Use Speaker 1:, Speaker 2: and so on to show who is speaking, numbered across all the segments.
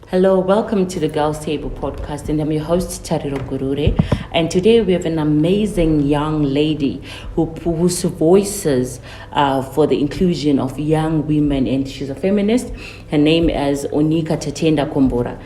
Speaker 1: Hello, welcome to the Girls Table podcast, and I'm your host Tariro Gurure. And today we have an amazing young lady whose voices for the inclusion of young women, and she's a feminist. Her name is Unika Tatenda Kombora.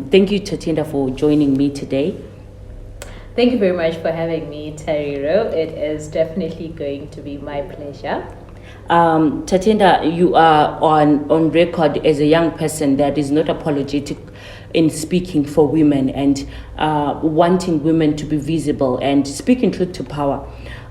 Speaker 1: Thank you, Tatenda, for joining me today.
Speaker 2: Thank you very much for having me, Tariro. It is definitely going to be my pleasure.
Speaker 1: Tatenda, you are on record as a young person that is not apologetic in speaking for women and wanting women to be visible and speaking truth to power.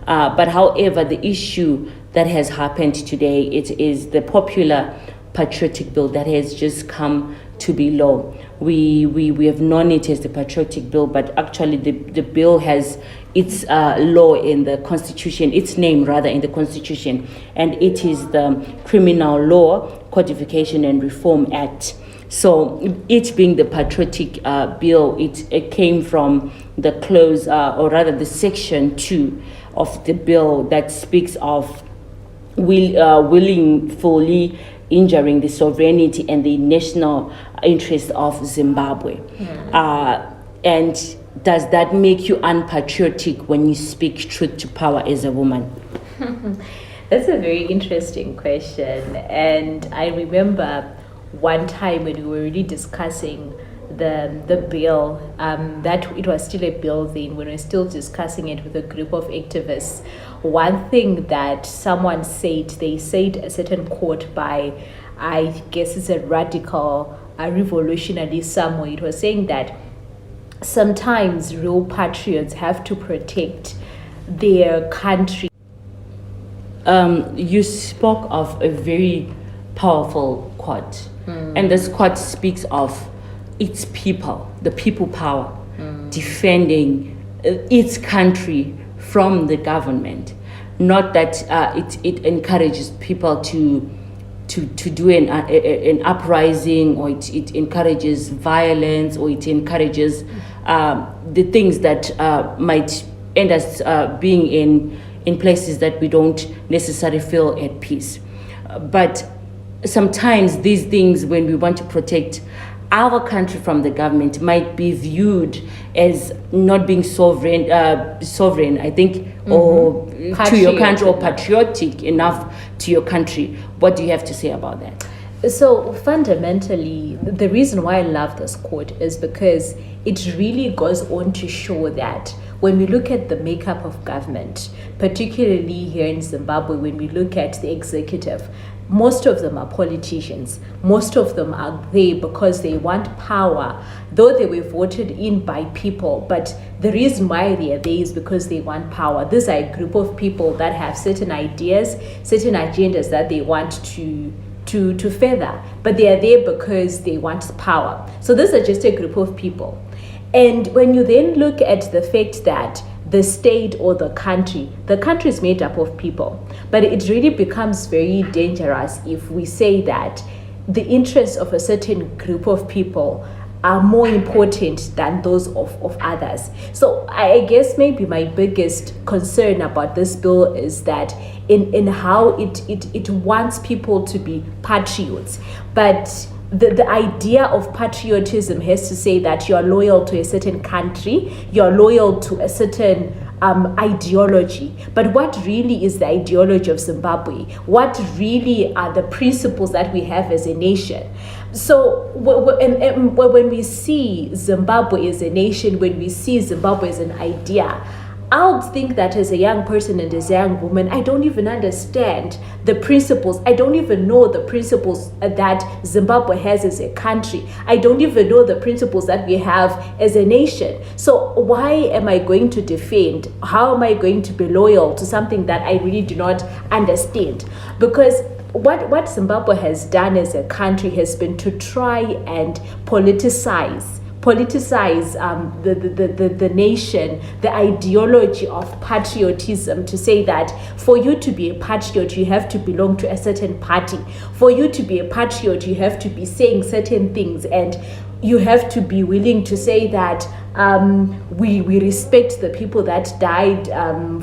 Speaker 1: But however, the issue that has happened today, it is the popular Patriotic Bill that has just come to be law. We have known it as the Patriotic Bill, but actually the bill has its law in the Constitution, its name rather in the Constitution, and it is the Criminal Law Codification and Reform Act. So it being the Patriotic Bill, it came from the clause, or rather the section 2 of the bill that speaks of willingly injuring the sovereignty and the national interest of Zimbabwe. And does that make you unpatriotic when you speak truth to power as a woman?
Speaker 2: That's a very interesting question. And I remember one time when we were really discussing the bill, that it was still a bill then, when we were still discussing it with a group of activists. One thing that someone said, they said a certain quote by, I guess it's a radical, a revolutionary somewhere. It was saying that sometimes real patriots have to protect their country.
Speaker 1: You spoke of a very powerful quote, and this quote speaks of its people, the people power, defending its country from the government. Not that it encourages people to do an uprising, or it encourages violence, or it encourages the things that might end us being in places that we don't necessarily feel at peace. But sometimes these things, when we want to protect our country from the government, might be viewed as not being sovereign, I think, or to your country, or patriotic enough to your country. What do you have to say about that?
Speaker 2: So fundamentally, the reason why I love this quote is because it really goes on to show that when we look at the makeup of government, particularly here in Zimbabwe, when we look at the executive, most of them are politicians. Most of them are there because they want power, though they were voted in by people. But the reason why they are there is because they want power. These are a group of people that have certain ideas, certain agendas that they want to further, but they are there because they want power. So these are just a group of people. And when you then look at the fact that the state or the country is made up of people, but it really becomes very dangerous if we say that the interests of a certain group of people are more important than those of others. So I guess maybe my biggest concern about this bill is that in how it wants people to be patriots, but the idea of patriotism has to say that you are loyal to a certain country, you are loyal to a certain ideology. But what really is the ideology of Zimbabwe? What really are the principles that we have as a nation? So when we see Zimbabwe as a nation, when we see Zimbabwe as an idea, I would think that as a young person and as a young woman, I don't even understand the principles. I don't even know the principles that Zimbabwe has as a country. I don't even know the principles that we have as a nation. So why am I going to defend? How am I going to be loyal to something that I really do not understand? Because what Zimbabwe has done as a country has been to try and politicize the nation, the ideology of patriotism, to say that for you to be a patriot, you have to belong to a certain party. For you to be a patriot, you have to be saying certain things, and you have to be willing to say that we respect the people that died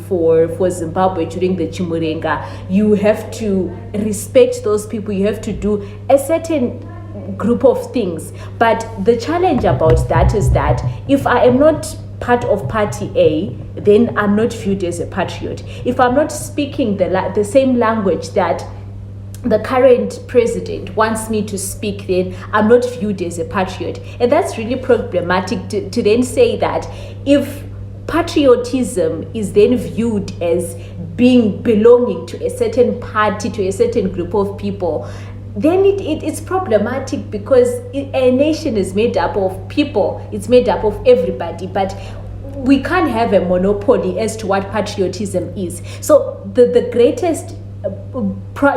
Speaker 2: for Zimbabwe during the Chimurenga. You have to respect those people. You have to do a certain group of things. But the challenge about that is that if I am not part of party A, then I'm not viewed as a patriot. If I'm not speaking the same language that the current president wants me to speak, then I'm not viewed as a patriot. And that's really problematic to then say that if patriotism is then viewed as belonging to a certain party, to a certain group of people, then it's problematic, because a nation is made up of people, it's made up of everybody, but we can't have a monopoly as to what patriotism is. So the greatest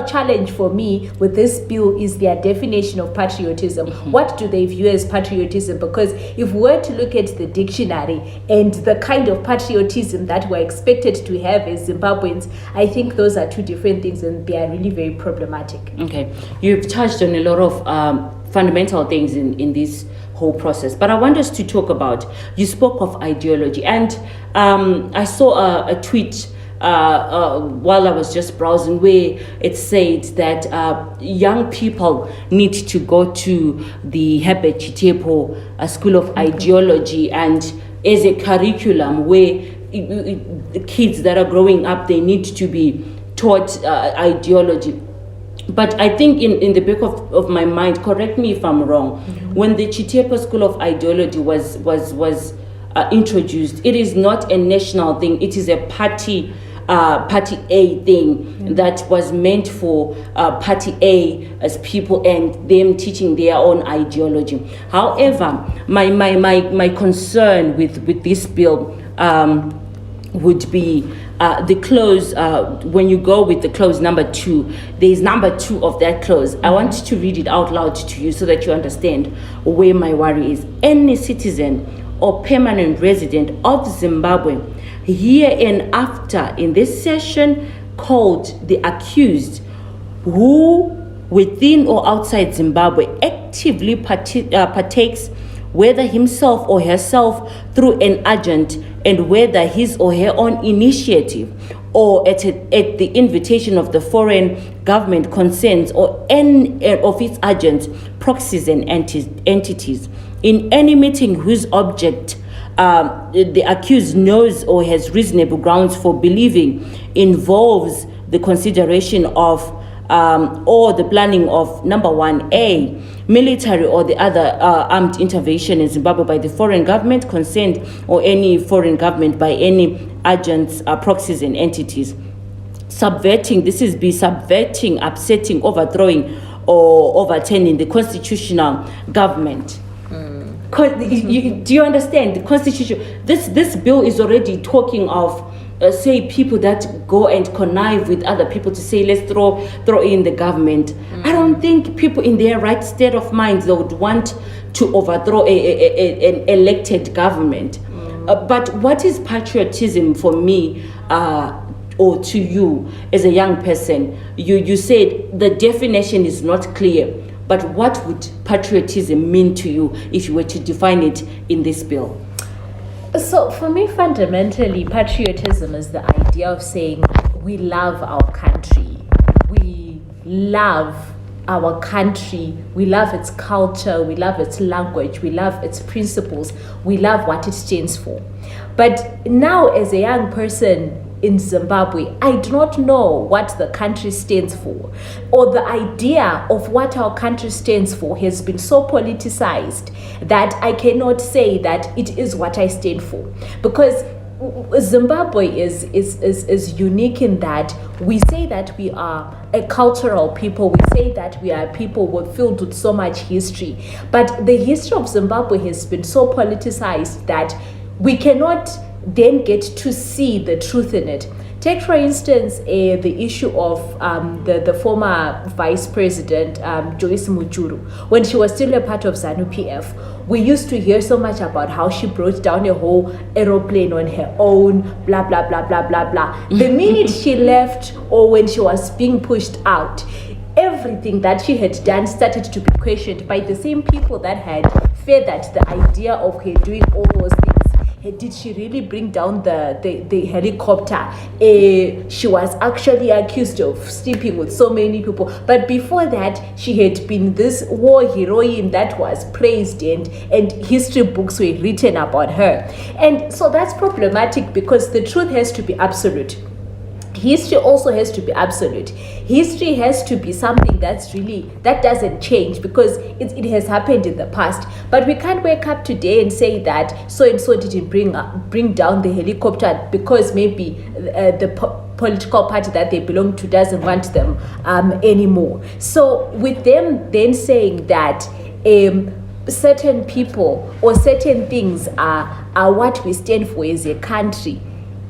Speaker 2: challenge for me with this bill is their definition of patriotism. What do they view as patriotism? Because if we were to look at the dictionary and the kind of patriotism that we're expected to have as Zimbabweans, I think those are two different things, and they are really very problematic.
Speaker 1: Okay, you've touched on a lot of fundamental things in this whole process, but I want us to talk about, you spoke of ideology, and I saw a tweet while I was just browsing, where it said that young people need to go to the Herbert Chitepo School of Ideology, and as a curriculum where kids that are growing up, they need to be taught ideology. But I think in the back of my mind, correct me if I'm wrong, when the Chitepo School of Ideology was introduced, it is not a national thing, it is a party A thing that was meant for party A as people and them teaching their own ideology. However, my concern with this bill would be the clause, when you go with the clause number 2, there's number 2 of that clause. I want to read it out loud to you so that you understand where my worry is. Any citizen or permanent resident of Zimbabwe hereinafter in this session called the accused, who within or outside Zimbabwe actively partakes, whether himself or herself through an agent, and whether his or her own initiative or at the invitation of the foreign government, consents, or any of its agents, proxies, and entities, in any meeting whose object the accused knows or has reasonable grounds for believing involves the consideration of or the planning of, number 1A, military or the other armed intervention in Zimbabwe by the foreign government, consent, or any foreign government by any agents, proxies, and entities. Subverting, this is subverting, upsetting, overthrowing, or overturning the constitutional government. Do you understand? The constitution, this bill is already talking of say people that go and connive with other people to say let's throw in the government. I don't think people in their right state of mind, they would want to overthrow an elected government. But what is patriotism for me or to you as a young person? You said the definition is not clear, but what would patriotism mean to you if you were to define it in this bill?
Speaker 2: So for me, fundamentally, patriotism is the idea of saying we love our country. We love our country. We love its culture. We love its language. We love its principles. We love what it stands for. But now, as a young person in Zimbabwe, I do not know what the country stands for, or the idea of what our country stands for has been so politicized that I cannot say that it is what I stand for. Because Zimbabwe is unique in that we say that we are a cultural people. We say that we are people filled with so much history. But the history of Zimbabwe has been so politicized that we cannot then get to see the truth in it. Take, for instance, the issue of the former vice president, Joyce Mujuru. When she was still a part of ZANU-PF, we used to hear so much about how she brought down a whole aeroplane on her own, blah, blah, blah, blah, blah, blah. The minute she left, or when she was being pushed out, everything that she had done started to be questioned by the same people that had feathered the idea of her doing all those things. did she really bring down the helicopter? She was actually accused of sleeping with so many people. But before that, she had been this war heroine that was praised, and history books were written about her. And so that's problematic because the truth has to be absolute. History also has to be absolute. History has to be something that doesn't change because it has happened in the past. But we can't wake up today and say that so and so didn't bring down the helicopter because maybe the political party that they belong to doesn't want them anymore. So with them then saying that certain people or certain things are what we stand for as a country,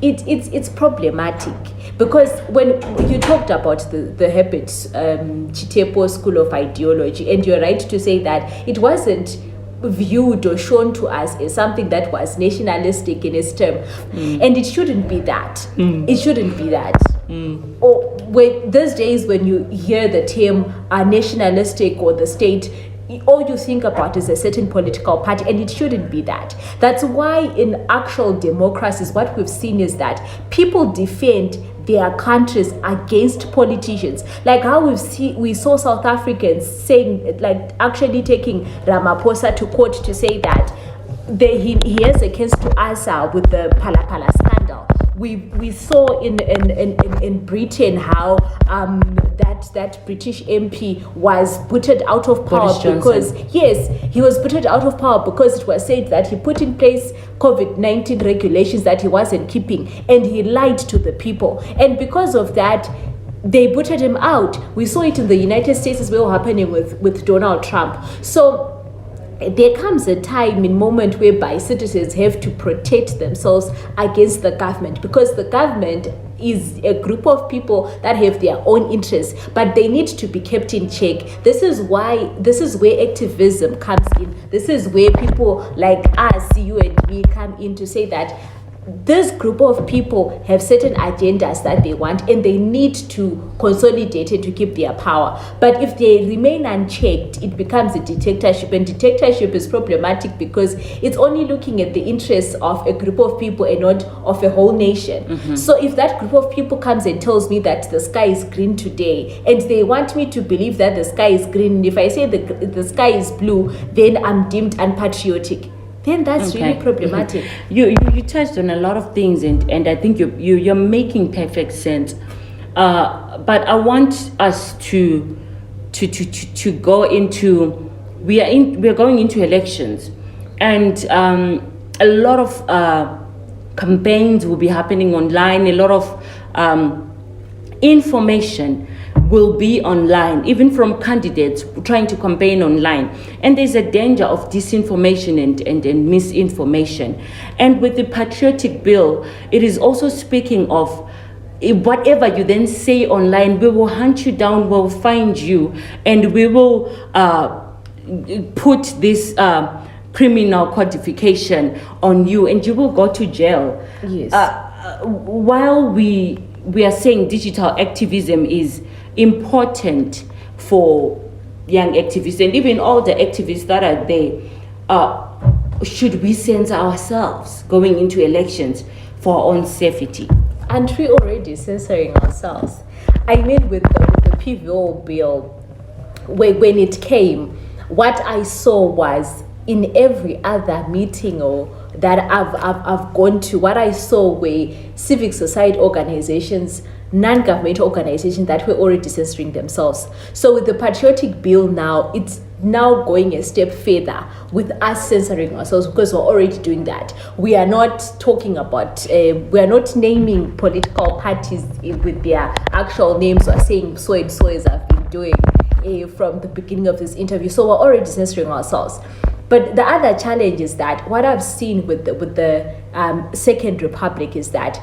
Speaker 2: it's problematic. Because when you talked about the Herbert Chitepo school of ideology, and you're right to say that it wasn't viewed or shown to us as something that was nationalistic in its term, and it shouldn't be that. It shouldn't be that. Or when these days when you hear the term nationalistic or the state, all you think about is a certain political party, and it shouldn't be that. That's why in actual democracies, what we've seen is that people defend their countries against politicians. Like how we saw South Africans saying, like actually taking Ramaphosa to court to say that he has a case to answer with the Pala scandal. We saw in Britain how that British MP was booted out of power because he was booted out of power because it was said that he put in place COVID-19 regulations that he wasn't keeping, and he lied to the people, and because of that they booted him out. We saw it in the United States as well happening with Donald Trump. So there comes a time in moment whereby citizens have to protect themselves against the government, because the government is a group of people that have their own interests, but they need to be kept in check. This is where activism comes in. This is where people like us, you and me, come in to say that this group of people have certain agendas that they want, and they need to consolidate it to keep their power. But if they remain unchecked, it becomes a dictatorship, and dictatorship is problematic because it's only looking at the interests of a group of people and not of a whole nation. So if that group of people comes and tells me that the sky is green today, and they want me to believe that the sky is green, and if I say the sky is blue, then I'm deemed unpatriotic, then that's really problematic.
Speaker 1: You touched on a lot of things, and I think you're making perfect sense. But I want us to go into we're going into elections, and a lot of campaigns will be happening online. A lot of information will be online, even from candidates trying to campaign online. And there's a danger of disinformation and misinformation. And with the Patriotic Bill, it is also speaking of whatever you then say online, we will hunt you down, we'll find you, and we will put this criminal codification on you, and you will go to jail.
Speaker 2: Yes.
Speaker 1: While we are saying digital activism is important for young activists and even all the activists that are there, should we censor ourselves going into elections for our own safety?
Speaker 2: And we're already censoring ourselves. I mean, with the PVO bill, when it came, what I saw was in every other meeting that I've gone to, what I saw were civic society organizations, non-government organizations that were already censoring themselves. So with the Patriotic Bill now, it's now going a step further with us censoring ourselves, because we're already doing that. We are not talking about, we are not naming political parties with their actual names, or saying so and so, as I've been doing from the beginning of this interview. So we're already censoring ourselves. But the other challenge is that what I've seen with the Second Republic is that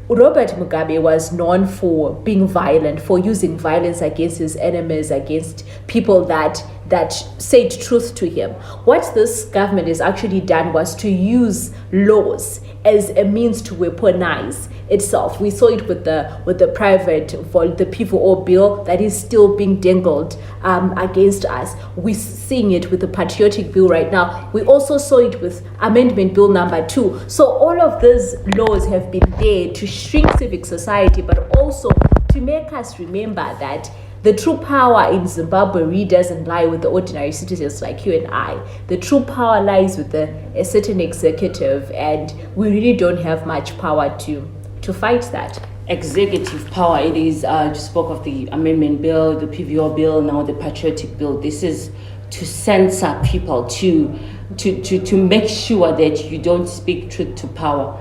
Speaker 2: Robert Mugabe was known for being violent, for using violence against his enemies, against people that that said truth to him. What this government has actually done was to use laws as a means to weaponize itself. We saw it with the the P4O bill that is still being dangled against us. We're seeing it with the Patriotic Bill right now. We also saw it with Amendment Bill number 2. So all of these laws have been there to shrink civic society, but also to make us remember that the true power in Zimbabwe really doesn't lie with the ordinary citizens like you and I. The true power lies with a certain executive, and we really don't have much power to fight that.
Speaker 1: Executive power, it is, you spoke of the amendment bill, the PVO bill, now the patriotic bill. This is to censor people, to make sure that you don't speak truth to power.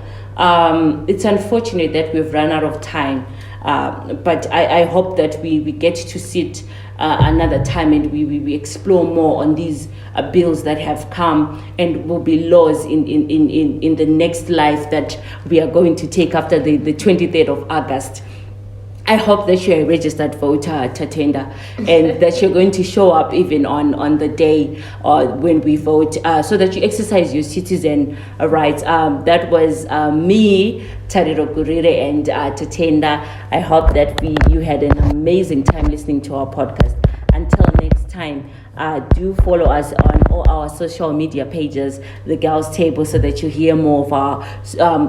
Speaker 1: It's unfortunate that we've run out of time, but I hope that we get to sit another time and we explore more on these bills that have come and will be laws in the next life that we are going to take after the 23rd of August. I hope that you're a registered voter, Tatenda, and that you're going to show up even on the day when we vote, so that you exercise your citizen rights. That was me, Tariro Gurure, and Tatenda. I hope that you had an amazing time listening to our podcast. Until next time, do follow us on all our social media pages, The Girls Table, so that you hear more of our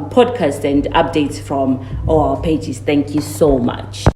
Speaker 1: podcasts and updates from all our pages. Thank you so much.